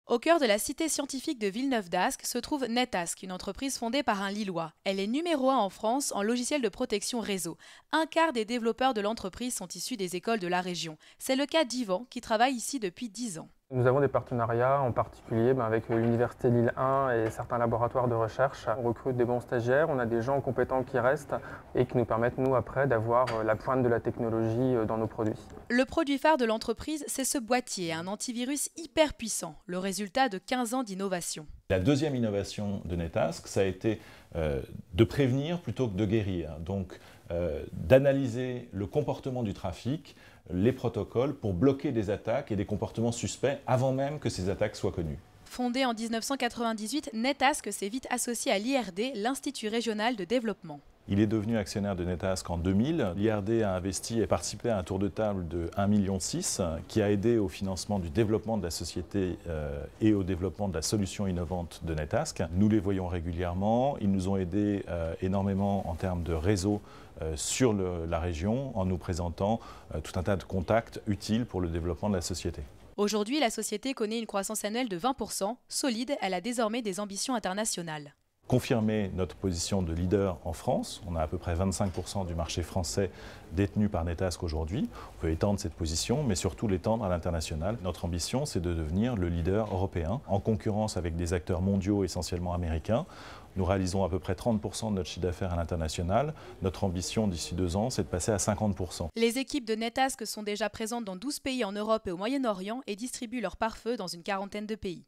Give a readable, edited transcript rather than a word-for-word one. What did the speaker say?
Au cœur de la cité scientifique de Villeneuve-d'Ascq se trouve NetAsk, une entreprise fondée par un Lillois. Elle est numéro 1 en France en logiciel de protection réseau. Un quart des développeurs de l'entreprise sont issus des écoles de la région. C'est le cas d'Yvan qui travaille ici depuis 10 ans. Nous avons des partenariats en particulier avec l'Université Lille 1 et certains laboratoires de recherche. On recrute des bons stagiaires, on a des gens compétents qui restent et qui nous permettent, nous, après, d'avoir la pointe de la technologie dans nos produits. Le produit phare de l'entreprise, c'est ce boîtier, un antivirus hyper puissant, le résultat de 15 ans d'innovation. La deuxième innovation de NetAsk, ça a été de prévenir plutôt que de guérir. Donc d'analyser le comportement du trafic, les protocoles pour bloquer des attaques et des comportements suspects avant même que ces attaques soient connues. Fondé en 1998, NetAsk s'est vite associé à l'IRD, l'Institut régional de développement. Il est devenu actionnaire de NetAsk en 2000. L'IRD a investi et participé à un tour de table de 1,6 million qui a aidé au financement du développement de la société et au développement de la solution innovante de NetAsk. Nous les voyons régulièrement. Ils nous ont aidés énormément en termes de réseau sur la région en nous présentant tout un tas de contacts utiles pour le développement de la société. Aujourd'hui, la société connaît une croissance annuelle de 20%. Solide, elle a désormais des ambitions internationales. Confirmer notre position de leader en France. On a à peu près 25% du marché français détenu par NetAsk aujourd'hui. On peut étendre cette position, mais surtout l'étendre à l'international. Notre ambition, c'est de devenir le leader européen, en concurrence avec des acteurs mondiaux essentiellement américains. Nous réalisons à peu près 30% de notre chiffre d'affaires à l'international. Notre ambition d'ici 2 ans, c'est de passer à 50%. Les équipes de NetAsk sont déjà présentes dans 12 pays en Europe et au Moyen-Orient et distribuent leurs pare-feux dans une quarantaine de pays.